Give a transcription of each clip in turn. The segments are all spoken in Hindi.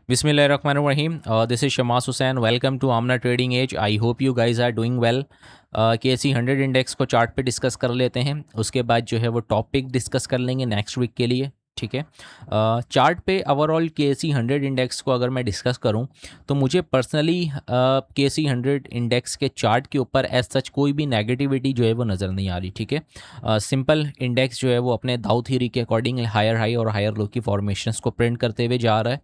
Bismillahirrahmanirrahim. This is Shamas Hussain. Welcome to Amna Trading Edge. I hope you guys are doing well. KC 100 index को चार्ट पे डिस्कस कर लेते हैं, उसके बाद जो है वो टॉपिक डिस्कस कर लेंगे नेक्स्ट वीक के लिए, ठीक है। चार्ट पे ओवरऑल KC 100 इंडेक्स को अगर मैं डिस्कस करूं तो मुझे पर्सनली KC 100 इंडेक्स के चार्ट के ऊपर एज सच कोई भी नेगेटिविटी जो है वो नज़र नहीं आ रही, ठीक है। सिंपल इंडेक्स जो है वो अपने दाऊ थ्योरी के अकॉर्डिंग हायर हाई और हायर लो की फॉर्मेशंस को प्रिंट करते हुए जा रहा है,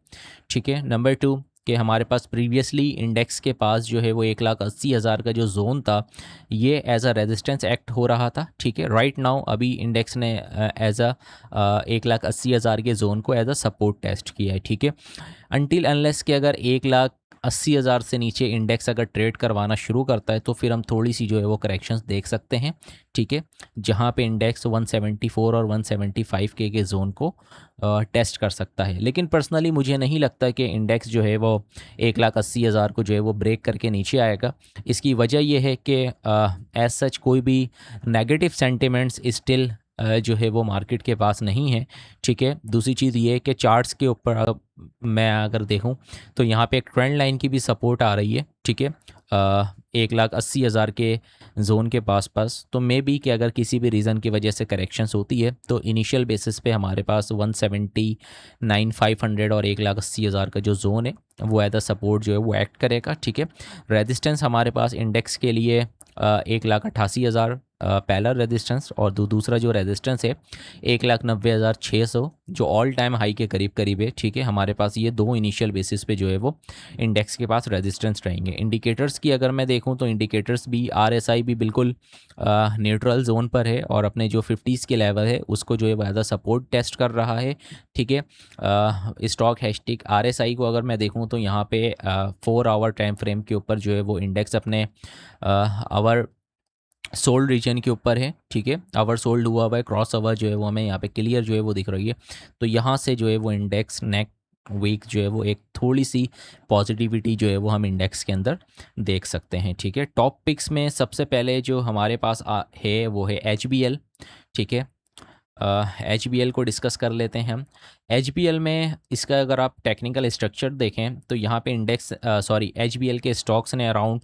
ठीक है। नंबर 2 कि हमारे पास प्रीवियसली इंडेक्स के पास जो है वो 1,80,000 का जो जोन था ये एज अ रेजिस्टेंस एक्ट हो रहा था, ठीक है। राइट नाउ अभी इंडेक्स ने एज अ 1,80,000 के जोन को एज अ सपोर्ट टेस्ट किया है, ठीक है। अनटिल अनलेस कि अगर 1,80,000 से नीचे इंडेक्स अगर ट्रेड करवाना शुरू करता है तो फिर हम थोड़ी सी जो है वो करेक्शंस देख सकते हैं, ठीक है, जहाँ पे इंडेक्स 174 और 175 के जोन को टेस्ट कर सकता है। लेकिन पर्सनली मुझे नहीं लगता कि इंडेक्स जो है वो 1,80,000 को जो है वो ब्रेक करके नीचे आएगा। इसकी वजह यह है कि एज सच कोई भी नेगेटिव सेंटिमेंट्स स्टिल जो है वो मार्केट के पास नहीं है, ठीक है। दूसरी चीज़ ये है कि चार्ट्स के ऊपर मैं अगर देखूं तो यहाँ पे एक ट्रेंड लाइन की भी सपोर्ट आ रही है, ठीक है, 1,80,000 के जोन के पास तो मे बी कि अगर किसी भी रीज़न की वजह से करेक्शंस होती है तो इनिशियल बेसिस पे हमारे पास 179,500 और 1,80,000 का जो जोन है वो एज अ सपोर्ट जो है वो एक्ट करेगा, ठीक है। रेजिस्टेंस हमारे पास इंडेक्स के लिए 1,88,000 पहला रेजिस्टेंस और दूसरा जो रेजिस्टेंस है 1,90,600 जो ऑल टाइम हाई के करीब करीब है, ठीक है। हमारे पास ये दो इनिशियल बेसिस पे जो है वो इंडेक्स के पास रेजिस्टेंस रहेंगे। इंडिकेटर्स की अगर मैं देखूं तो इंडिकेटर्स भी RSI भी बिल्कुल न्यूट्रल जोन पर है और अपने जो 50s के लेवल है उसको जो है वो एज अ सपोर्ट टेस्ट कर रहा है, ठीक है। स्टॉक हैशटिक RSI को अगर मैं देखूं तो यहाँ पे 4 आवर टाइम फ्रेम के ऊपर जो है वो इंडेक्स अपने आवर सोल्ड रीजन के ऊपर है, ठीक है। आवर सोल्ड हुआ हुआ है, क्रॉस ओवर जो है वो हमें यहाँ पे क्लियर जो है वो दिख रही है। तो यहाँ से जो है वो इंडेक्स नेक्स्ट वीक जो है वो एक थोड़ी सी पॉजिटिविटी जो है वो हम इंडेक्स के अंदर देख सकते हैं, ठीक है। टॉप पिक्स में सबसे पहले जो हमारे पास है वो है HBL, ठीक है। HBL को डिस्कस कर लेते हैं हम। HBL में इसका अगर आप टेक्निकल स्ट्रक्चर देखें तो यहाँ पे इंडेक्स HBL के स्टॉक्स ने अराउंड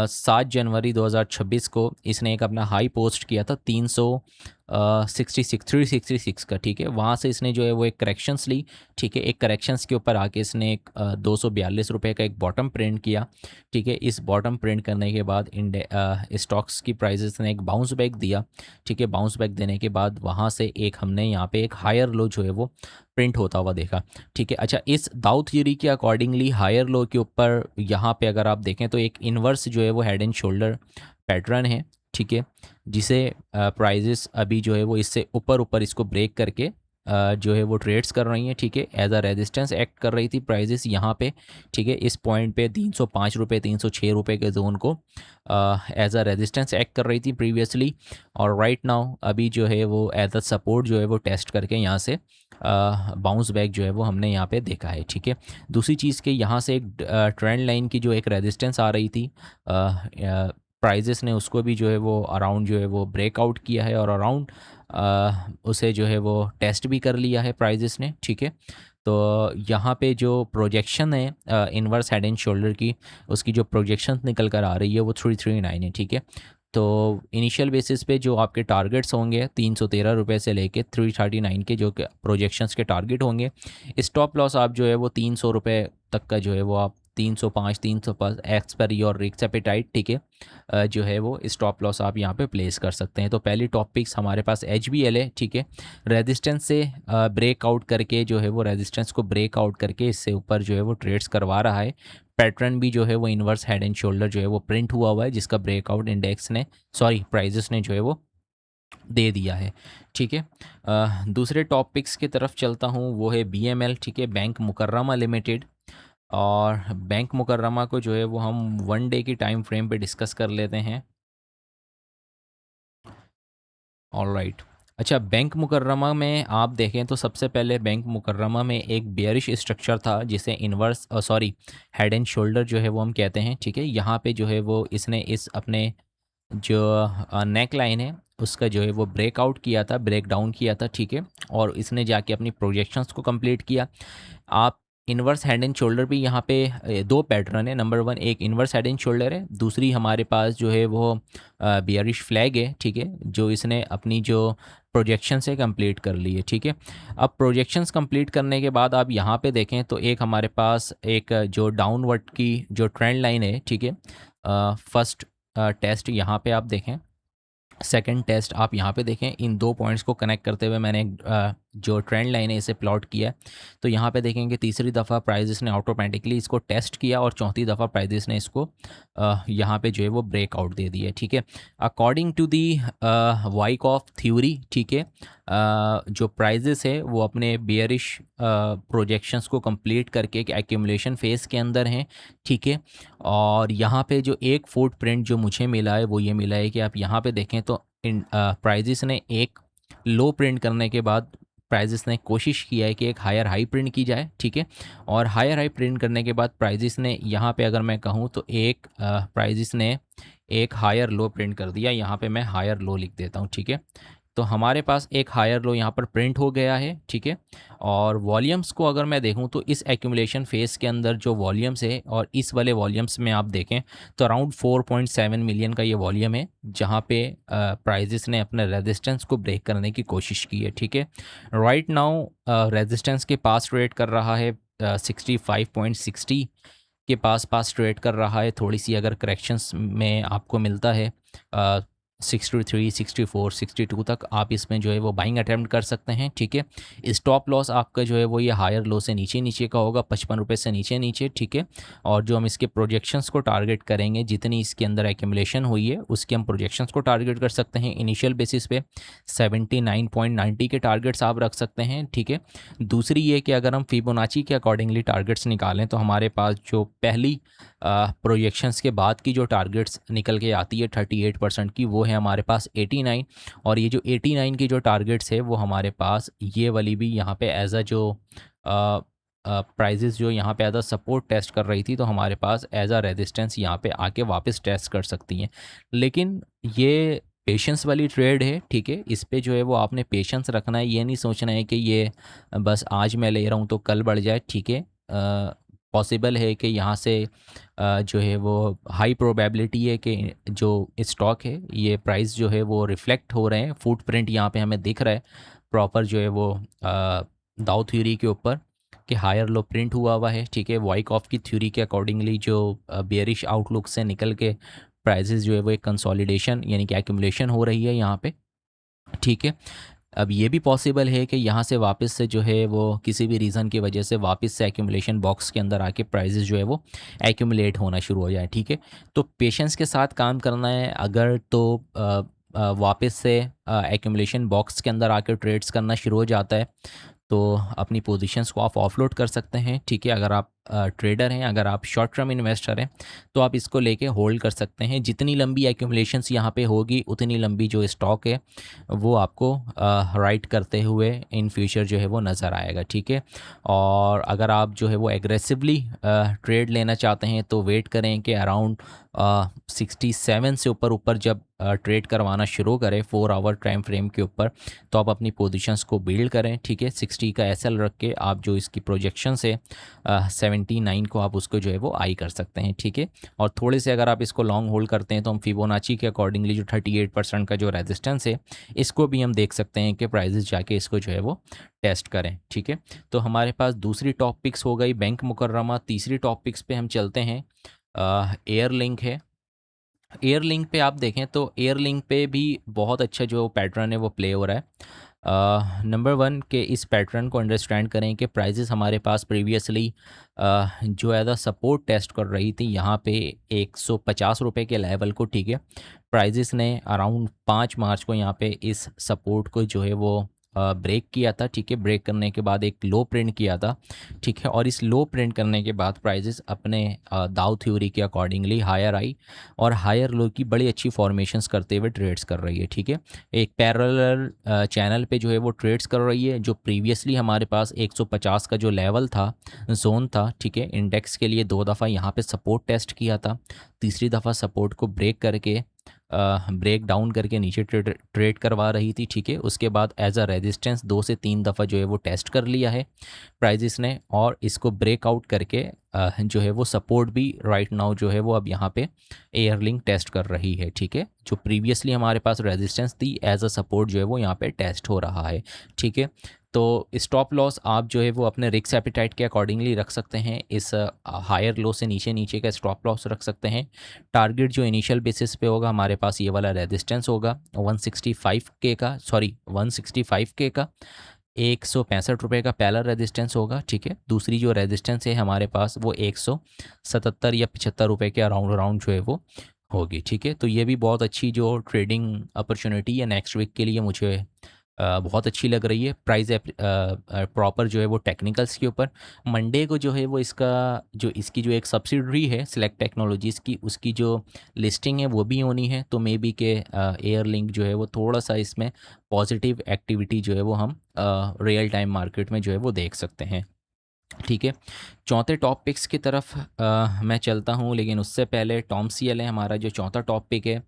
7 जनवरी 2026 को इसने एक अपना हाई पोस्ट किया था 366 का, ठीक है। वहाँ से इसने जो है वो एक करेक्शंस ली, ठीक है। एक करेक्शंस के ऊपर आके इसने एक 242 रुपये का एक बॉटम प्रिंट किया, ठीक है। इस बॉटम प्रिंट करने के बाद स्टॉक्स की प्राइजेस ने एक बाउंस बैक दिया, ठीक है। बाउंस बैक देने के बाद वहाँ से एक हमने यहाँ पे एक हायर लो जो है वो प्रिंट होता हुआ देखा, ठीक है। अच्छा, इस दाऊ थ्योरी के अकॉर्डिंगली हायर लो के ऊपर यहाँ पे अगर आप देखें तो एक इन्वर्स जो है वो हेड एंड शोल्डर पैटर्न है, ठीक है, जिसे प्राइजेस अभी जो है वो इससे ऊपर ऊपर इसको ब्रेक करके जो है वो ट्रेड्स कर रही हैं, ठीक है। एज अ रेजिस्टेंस एक्ट कर रही थी प्राइजेस यहाँ पे, ठीक है। इस पॉइंट पे 305 रुपये 306 रुपये के जोन को एज अ रेजिस्टेंस एक्ट कर रही थी प्रीवियसली और राइट नाउ अभी जो है वो एज अ सपोर्ट जो है वो टेस्ट करके यहाँ से बाउंस बैक जो है वो हमने यहाँ पे देखा है, ठीक है। दूसरी चीज़ के यहाँ से एक ट्रेंड लाइन की जो एक रेजिस्टेंस आ रही थी प्राइजेस ने उसको भी जो है वो अराउंड जो है वो ब्रेकआउट किया है और अराउंड उसे जो है वो टेस्ट भी कर लिया है प्राइजेस ने, ठीक है। तो यहाँ पे जो प्रोजेक्शन है इन्वर्स हेड एंड शोल्डर की, उसकी जो प्रोजेक्शन निकल कर आ रही है वो 339 है, ठीक है। तो इनिशियल बेसिस पे जो आपके टारगेट्स होंगे 313 रुपये से लेके 339 के जो प्रोजेक्शंस के टारगेट होंगे। स्टॉप लॉस आप जो है वो 300 रुपये तक का जो है वो आप 305 305 x per your risk appetite, ठीक है, जो है वो स्टॉप लॉस आप यहाँ पे प्लेस कर सकते हैं। तो पहली टॉपिक्स हमारे पास HBL है, ठीक है। रेजिस्टेंस से ब्रेकआउट करके जो है वो रेजिस्टेंस को ब्रेकआउट करके इससे ऊपर जो है वो ट्रेड्स करवा रहा है। पैटर्न भी जो है वो इन्वर्स हेड एंड शोल्डर जो है वो प्रिंट हुआ हुआ है, जिसका ब्रेकआउट इंडेक्स ने प्राइजेस ने जो है वो दे दिया है, ठीक है। दूसरे टॉपिक्स की तरफ चलता हूँ, वो है BML, ठीक है, बैंक मुकर्रमा लिमिटेड। और बैंक मुकर्रमा को जो है वो हम 1 डे की टाइम फ्रेम पे डिस्कस कर लेते हैं। ऑलराइट। अच्छा, बैंक मुकर्रमा में आप देखें तो सबसे पहले बैंक मुकर्रमा में एक बेयरिश स्ट्रक्चर था जिसे इन्वर्स हेड एंड शोल्डर जो है वो हम कहते हैं, ठीक है। यहाँ पे जो है वो इसने इस अपने जो नेक लाइन है उसका जो है वो ब्रेकआउट किया था, ब्रेक डाउन किया था, ठीक है। और इसने जाके अपनी प्रोजेक्शंस को कंप्लीट किया। आप इन्वर्स हेड एंड शोल्डर भी यहाँ पे दो पैटर्न है। नंबर वन एक इन्वर्स हेड एंड शोल्डर है, दूसरी हमारे पास जो है वो बियरिश फ्लैग है, ठीक है, जो इसने अपनी जो प्रोजेक्शन से कंप्लीट कर ली है, ठीक है। अब प्रोजेक्शंस कंप्लीट करने के बाद आप यहाँ पे देखें तो एक हमारे पास एक जो डाउनवर्ड की जो ट्रेंड लाइन है, ठीक है, फर्स्ट टेस्ट यहाँ पे आप देखें, सेकंड टेस्ट आप यहाँ पे देखें, इन दो पॉइंट्स को कनेक्ट करते हुए मैंने जो ट्रेंड लाइन है इसे प्लॉट किया है। तो यहाँ पे देखेंगे तीसरी दफ़ा प्राइजेस ने ऑटोमेटिकली इसको टेस्ट किया और चौथी दफ़ा प्राइजेस ने इसको यहाँ पे जो है वो ब्रेकआउट दे दिया है, ठीक है। According to the Wyckoff theory, ठीक है, जो प्राइजेस है वो अपने बियरिश प्रोजेक्शंस को कंप्लीट करके एक एक्यूमुलेशन फेज़ के अंदर हैं, ठीक है। और यहाँ पे जो एक फुट प्रिंट जो मुझे मिला है वो ये मिला है कि आप यहाँ पे देखें तो इन प्राइजेस ने एक लो प्रिंट करने के बाद प्राइजेस ने कोशिश किया है कि एक हायर हाई प्रिंट की जाए, ठीक है। और हायर हाई प्रिंट करने के बाद प्राइजेस ने यहाँ पे अगर मैं कहूँ तो एक प्राइजेस ने एक हायर लो प्रिंट कर दिया। यहाँ पे मैं हायर लो लिख देता हूँ, ठीक है। तो हमारे पास एक हायर लो यहाँ पर प्रिंट हो गया है, ठीक है। और वॉल्यूम्स को अगर मैं देखूँ तो इस एक्यूमुलेशन फेज़ के अंदर जो वॉल्यूम्स है और इस वाले वॉल्यूम्स में आप देखें तो अराउंड 4.7 मिलियन का ये वॉल्यूम है, जहाँ पे प्राइजेस ने अपने रेजिस्टेंस को ब्रेक करने की कोशिश की है, ठीक है। राइट नाउ रेजिस्टेंस के पास ट्रेड कर रहा है 65.60 के पास ट्रेड कर रहा है। थोड़ी सी अगर करेक्शंस में आपको मिलता है 63, 64, 62 तक आप इसमें जो है वो बाइंग अटैम्प्ट कर सकते हैं, ठीक है। स्टॉप लॉस आपका जो है वो ये हायर लो से नीचे नीचे का होगा, 55 रुपये से नीचे नीचे, ठीक है। और जो हम इसके प्रोजेक्शंस को टारगेट करेंगे, जितनी इसके अंदर एक्यूमुलेशन हुई है उसके हम प्रोजेक्शंस को टारगेट कर सकते हैं इनिशियल बेसिस पे 79.90 के टारगेट्स आप रख सकते हैं, ठीक है। दूसरी ये कि अगर हम फिबोनाची के अकॉर्डिंगली टारगेट्स निकालें तो हमारे पास जो पहली प्रोजेक्शंस के बाद की जो टारगेट्स निकल के आती है 38% की, वो है हमारे पास 89। और ये जो 89 की जो टारगेट्स है वो हमारे पास ये वाली भी यहाँ पे एज अ जो प्राइजेस जो यहाँ पे एज अ सपोर्ट टेस्ट कर रही थी, तो हमारे पास एज अ रेजिस्टेंस यहाँ पे आके वापस टेस्ट कर सकती हैं। लेकिन ये पेशेंस वाली ट्रेड है, ठीक है। इस पे जो है वो आपने पेशेंस रखना है, ये नहीं सोचना है कि ये बस आज मैं ले रहा हूँ तो कल बढ़ जाए, ठीक है। पॉसिबल है कि यहाँ से जो है वो हाई प्रोबेबिलिटी है कि जो स्टॉक है ये प्राइस जो है वो रिफ्लेक्ट हो रहे हैं। फुटप्रिंट यहाँ पे हमें दिख रहा है प्रॉपर जो है वो दाउ थ्योरी के ऊपर कि हायर लो प्रिंट हुआ है, ठीक है। वाइकॉफ की थ्योरी के अकॉर्डिंगली जो बेयरिश आउटलुक से निकल के प्राइसेस जो है वो एक कंसोलिडेशन यानी कि एक्यूमुलेशन हो रही है यहाँ पे, ठीक है। अब ये भी पॉसिबल है कि यहाँ से वापस से जो है वो किसी भी रीज़न की वजह से वापस से एक्यूमुलेशन बॉक्स के अंदर आके प्राइजेस जो है वो एक्यूमुलेट होना शुरू हो जाए, ठीक है। तो पेशेंस के साथ काम करना है। अगर तो वापस से एक्यूमुलेशन बॉक्स के अंदर आके ट्रेड्स करना शुरू हो जाता है तो अपनी पोजीशंस को आप ऑफलोड कर सकते हैं, ठीक है। अगर आप ट्रेडर हैं, अगर आप शॉर्ट टर्म इन्वेस्टर हैं तो आप इसको लेके होल्ड कर सकते हैं। जितनी लंबी एक्यूमुलेशंस यहाँ पे होगी उतनी लंबी जो स्टॉक है वो आपको राइट करते हुए इन फ्यूचर जो है वो नज़र आएगा, ठीक है। और अगर आप जो है वो एग्रेसिवली ट्रेड लेना चाहते हैं तो वेट करें कि अराउंड 67 से ऊपर जब ट्रेड करवाना शुरू करें 4 आवर टाइम फ्रेम के ऊपर, तो आप अपनी पोजीशंस को बिल्ड करें, ठीक है। 60 का एसएल रख के आप जो इसकी प्रोजेक्शन से 79 को आप उसको जो है वो आई कर सकते हैं, ठीक है। और थोड़े से अगर आप इसको लॉन्ग होल्ड करते हैं तो हम फिबोनाची के अकॉर्डिंगली जो 38% का जो रेजिस्टेंस है इसको भी हम देख सकते हैं कि प्राइजेस जाके इसको जो है वो टेस्ट करें, ठीक है। तो हमारे पास दूसरी टॉपिक्स हो गई बैंक मुकर्रमा। तीसरी टॉपिक्स पे हम चलते हैं। एयर लिंक है। एयर लिंक पे आप देखें तो एयर लिंक पे भी बहुत अच्छा जो पैटर्न है वो प्ले हो रहा है। नंबर वन के इस पैटर्न को अंडरस्टैंड करें कि प्राइजेस हमारे पास प्रीवियसली जो एज अ सपोर्ट टेस्ट कर रही थी यहाँ पे 150 रुपये के लेवल को, ठीक है। प्राइजेस ने अराउंड 5 मार्च को यहाँ पे इस सपोर्ट को जो है वो ब्रेक किया था, ठीक है। ब्रेक करने के बाद एक लो प्रिंट किया था, ठीक है। और इस लो प्रिंट करने के बाद प्राइजेस अपने दाउ थ्योरी के अकॉर्डिंगली हायर आई और हायर लो की बड़ी अच्छी फॉर्मेशंस करते हुए ट्रेड्स कर रही है, ठीक है। एक पैरेलल चैनल पे जो है वो ट्रेड्स कर रही है। जो प्रीवियसली हमारे पास 150 का जो लेवल था, जोन था, ठीक है, इंडेक्स के लिए 2 दफ़ा यहाँ पे सपोर्ट टेस्ट किया था। तीसरी दफ़ा सपोर्ट को ब्रेक करके ब्रेक डाउन करके नीचे ट्रेड करवा रही थी, ठीक है। उसके बाद एज अ रेजिस्टेंस 2 से 3 दफ़ा जो है वो टेस्ट कर लिया है प्राइजेस ने, और इसको ब्रेकआउट करके जो है वो सपोर्ट भी राइट नाउ जो है वो अब यहाँ पे एयरलिंक टेस्ट कर रही है, ठीक है। जो प्रीवियसली हमारे पास रेजिस्टेंस थी एज अ सपोर्ट जो है वो यहाँ पे टेस्ट हो रहा है, ठीक है। तो स्टॉप लॉस आप जो है वो अपने रिस्क एपिटाइट के अकॉर्डिंगली रख सकते हैं। इस हायर लो से नीचे नीचे का स्टॉप लॉस रख सकते हैं। टारगेट जो इनिशियल बेसिस पे होगा हमारे पास ये वाला रेजिस्टेंस होगा 165K का, सॉरी 165K का। 165 रुपये का पहला रेजिस्टेंस होगा, ठीक है। दूसरी जो रेजिस्टेंस है हमारे पास वो 177 या 75 रुपये के अराउंड अराउंड जो है वो होगी, ठीक है। तो ये भी बहुत अच्छी जो ट्रेडिंग अपॉर्चुनिटी है नेक्स्ट वीक के लिए मुझे बहुत अच्छी लग रही है। प्राइस प्रॉपर जो है वो टेक्निकल्स के ऊपर मंडे को जो है वो इसकी जो एक सब्सिडरी है सिलेक्ट टेक्नोलॉजीज़ की, उसकी जो लिस्टिंग है वो भी होनी है। तो मे बी के एयरलिंक जो है वो थोड़ा सा इसमें पॉजिटिव एक्टिविटी जो है वो हम रियल टाइम मार्केट में जो है वो देख सकते हैं, ठीक है। चौथे टॉप पिक्स की तरफ मैं चलता हूँ, लेकिन उससे पहले टॉम सीएल है हमारा जो चौथा टॉप पिक है।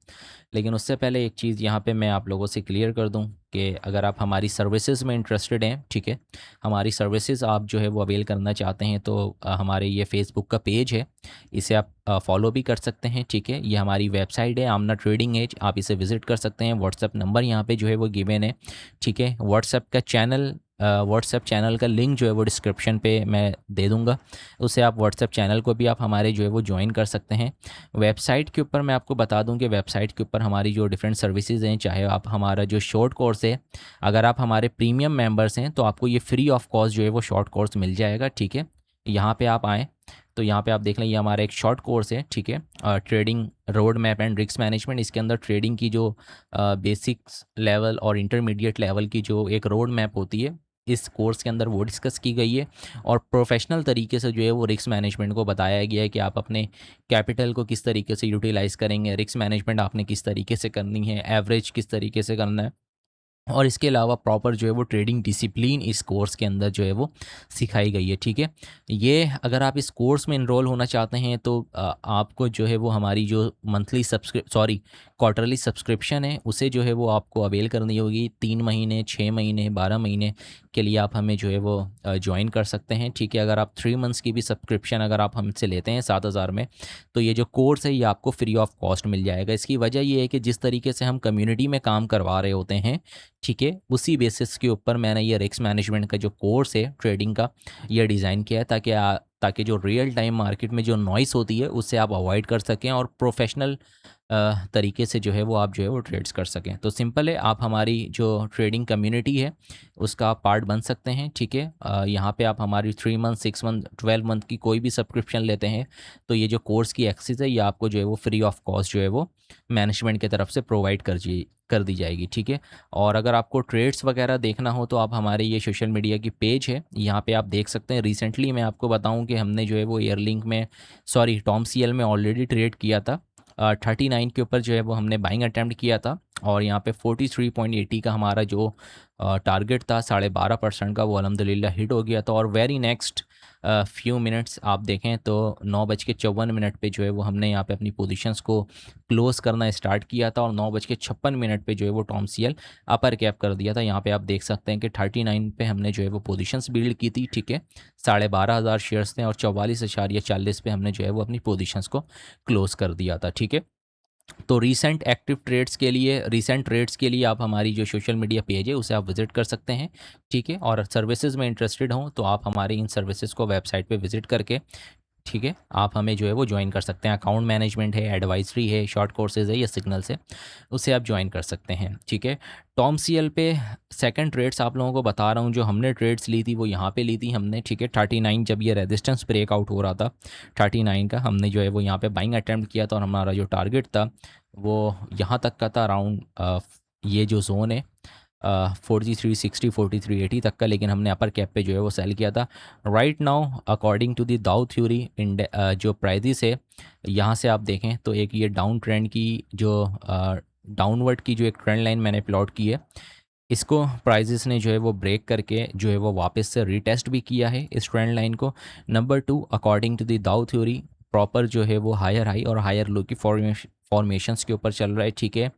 लेकिन उससे पहले एक चीज़ यहाँ पे मैं आप लोगों से क्लियर कर दूँ कि अगर आप हमारी सर्विसेज में इंटरेस्टेड हैं, ठीक है, हमारी सर्विसेज आप जो है वो अवेल करना चाहते हैं, तो हमारे ये फेसबुक का पेज है, इसे आप फॉलो भी कर सकते हैं, ठीक है। ये हमारी वेबसाइट है आमना ट्रेडिंग एज, आप इसे विज़िट कर सकते हैं। व्हाट्सएप नंबर यहाँ पे जो है वो गिवन है, ठीक है। व्हाट्सएप चैनल का लिंक जो है वो डिस्क्रिप्शन पे मैं दे दूँगा, उससे आप व्हाट्सएप चैनल को भी आप हमारे जो है वो ज्वाइन कर सकते हैं। वेबसाइट के ऊपर मैं आपको बता दूं कि वेबसाइट के ऊपर हमारी जो डिफरेंट सर्विसेज हैं, चाहे आप हमारा जो शॉर्ट कोर्स है, अगर आप हमारे प्रीमियम मेंबर्स हैं तो आपको ये फ्री ऑफ कॉस्ट जो है वो शॉर्ट कोर्स मिल जाएगा, ठीक है। यहाँ पे आप आएँ तो यहाँ पे आप देख लें, ये हमारा एक शॉर्ट कोर्स है, ठीक है। Trading road map and risk management, इसके अंदर ट्रेडिंग की जो बेसिक्स लेवल और इंटरमीडिएट लेवल की जो एक रोड मैप होती है, इस कोर्स के अंदर वो डिस्कस की गई है। और प्रोफेशनल तरीके से जो है वो रिस्क मैनेजमेंट को बताया गया है कि आप अपने कैपिटल को किस तरीके से यूटिलाइज़ करेंगे, रिस्क मैनेजमेंट आपने किस तरीके से करनी है, एवरेज किस तरीके से करना है, और इसके अलावा प्रॉपर जो है वो ट्रेडिंग डिसिप्लिन इस कोर्स के अंदर जो है वो सिखाई गई है, ठीक है। ये अगर आप इस कोर्स में इनरोल होना चाहते हैं तो आपको जो है वो हमारी जो मंथली क्वार्टरली सब्सक्रिप्शन है उसे जो है वो आपको अवेल करनी होगी। 3 महीने, 6 महीने, 12 महीने के लिए आप हमें जो है वो ज्वाइन कर सकते हैं, ठीक है। अगर आप 3 मंथ्स की भी सब्सक्रिप्शन अगर आप हमसे लेते हैं 7,000 में, तो ये जो कोर्स है ये आपको फ्री ऑफ कॉस्ट मिल जाएगा। इसकी वजह ये है कि जिस तरीके से हम कम्युनिटी में काम करवा रहे होते हैं, ठीक है, उसी बेसिस के ऊपर मैंने ये रिस्क मैनेजमेंट का जो कोर्स है ट्रेडिंग का ये डिज़ाइन किया है, ताकि जो रियल टाइम मार्केट में जो नॉइस होती है उससे आप अवॉइड कर सकें और प्रोफेशनल तरीके से जो है वो आप जो है वो ट्रेड्स कर सकें। तो सिंपल है, आप हमारी जो ट्रेडिंग कम्युनिटी है उसका पार्ट बन सकते हैं, ठीक है। यहाँ पे आप हमारी 3 मंथ, 6 मंथ, 12 मंथ की कोई भी सब्सक्रिप्शन लेते हैं तो ये जो कोर्स की एक्सेस है ये आपको जो है वो फ्री ऑफ कॉस्ट जो है वो मैनेजमेंट की तरफ से प्रोवाइड कर दी जाएगी, ठीक है। और अगर आपको ट्रेड्स वगैरह देखना हो तो आप हमारे ये सोशल मीडिया की पेज है, यहाँ पे आप देख सकते हैं। रिसेंटली मैं आपको बताऊं कि हमने जो है वो एयरलिंक में, सॉरी टॉम सीएल में ऑलरेडी ट्रेड किया था। 39 के ऊपर जो है वो हमने बाइंग अटैम्प्ट किया था, और यहाँ पे 43.80 का हमारा जो टारगेट था 12.5% का, वो अल्हम्दुलिल्लाह हिट हो गया था। और वेरी नेक्स्ट फ्यू मिनट्स आप देखें तो 9:54 पे जो है वो हमने यहाँ पे अपनी पोजीशंस को क्लोज़ करना स्टार्ट किया था, और 9:56 पे जो है वो टॉम सीएल अपर कैप कर दिया था। यहाँ पे आप देख सकते हैं कि 39 पे हमने जो है वो पोजीशंस बिल्ड की थी, ठीक है। 12,500 शेयर्स थे और 44.40 पे हमने जो है वो अपनी पोजीशंस को क्लोज़ कर दिया था, ठीक है। तो रीसेंट ट्रेड्स के लिए आप हमारी जो सोशल मीडिया पेज है उसे आप विज़िट कर सकते हैं, ठीक है। और सर्विसेज में इंटरेस्टेड हों तो आप हमारी इन सर्विसेज को वेबसाइट पे विज़िट करके, ठीक है, आप हमें जो है वो ज्वाइन कर सकते हैं। अकाउंट मैनेजमेंट है, एडवाइजरी है, शॉर्ट कोर्सेज है या सिग्नल से, उसे आप ज्वाइन कर सकते हैं, ठीक है। टॉम सीएल पे सेकंड ट्रेड्स आप लोगों को बता रहा हूँ, जो हमने ट्रेड्स ली थी वो यहाँ पे ली थी हमने, ठीक है। 39 जब ये रेजिस्टेंस ब्रेकआउट हो रहा था 39 का, हमने जो है वो यहाँ पे बाइंग अटैम्प्ट किया था, और हमारा जो टारगेट था वो यहाँ तक का था, अराउंड ये जो जोन है 4360 4380 तक का, लेकिन हमने अपर कैप पे जो है वो सेल किया था। Right now according to the Dow theory जो प्राइजेस है, यहाँ से आप देखें तो एक ये डाउन ट्रेंड की जो डाउनवर्ड की जो एक ट्रेंड लाइन मैंने प्लॉट की है, इसको प्राइजेस ने जो है वो ब्रेक करके जो है वो वापस से रीटेस्ट भी किया है इस ट्रेंड लाइन को। Number 2, according to the Dow theory proper जो है वो हायर हाई और हायर लो की फॉर्मेशंस के ऊपर चल रहा है, ठीक है।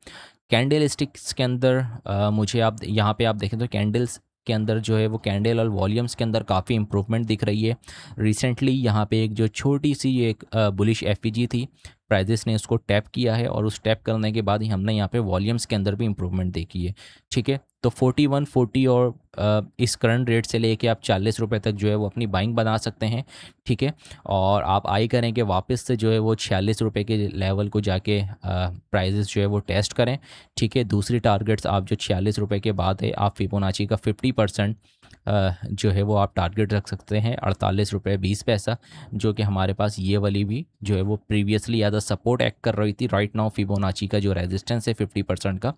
कैंडल स्टिक्स के अंदर मुझे आप यहाँ पे आप देखें तो कैंडल्स के अंदर जो है वो कैंडल और वॉल्यूम्स के अंदर काफ़ी इंप्रूवमेंट दिख रही है। रिसेंटली यहाँ पे एक जो छोटी सी एक बुलिश एफईजी थी, प्राइजेस ने उसको टैप किया है और उस टैप करने के बाद ही हमने यहाँ पे वॉल्यूम्स के अंदर भी इंप्रूवमेंट देखी है, ठीक है। तो 4140 और इस करंट रेट से लेके आप 40 रुपये तक जो है वो अपनी बाइंग बना सकते हैं, ठीक है। और आप आई करें कि वापस से जो है वो 46 रुपये के लेवल को जाके प्राइजेस जो है वो टेस्ट करें, ठीक है। दूसरी टारगेट्स आप जो 46 रुपये के बाद है आप फिबोनाची का 50% जो है वो आप टारगेट रख सकते हैं 48 रुपये 20 पैसा, जो कि हमारे पास ये वाली भी जो है वो previously as a support act कर रही थी। राइट नाउ फिबोनाची का जो रेजिस्टेंस है 50% का,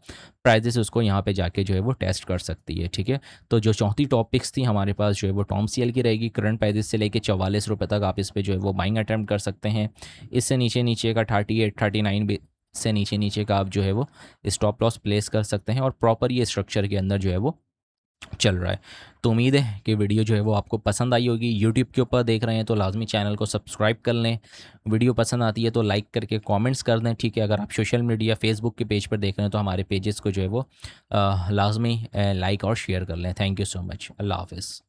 प्राइजेस उसको यहाँ पे जाके जो है वो टेस्ट कर सकती है, ठीक है। तो जो चौथी टॉपिक्स थी हमारे पास जो है वो टॉम सीएल की रहेगी। करंट प्राइजेस से लेके 44 रुपये तक आप इस पर जो है वो बाइंग अटैम्प्ट कर सकते हैं। इससे नीचे का 38 39 से नीचे का आप जो है वो स्टॉप लॉस प्लेस कर सकते हैं और प्रॉपर ये स्ट्रक्चर के अंदर जो है वो चल रहा है। तो उम्मीद है कि वीडियो जो है वो आपको पसंद आई होगी। यूट्यूब के ऊपर देख रहे हैं तो लाजमी चैनल को सब्सक्राइब कर लें। वीडियो पसंद आती है तो लाइक करके कमेंट्स कर दें, ठीक है। अगर आप सोशल मीडिया फेसबुक के पेज पर देख रहे हैं तो हमारे पेजेस को जो है वो लाजमी लाइक और शेयर कर लें। Thank you so much. अल्लाह हाफ़िज़।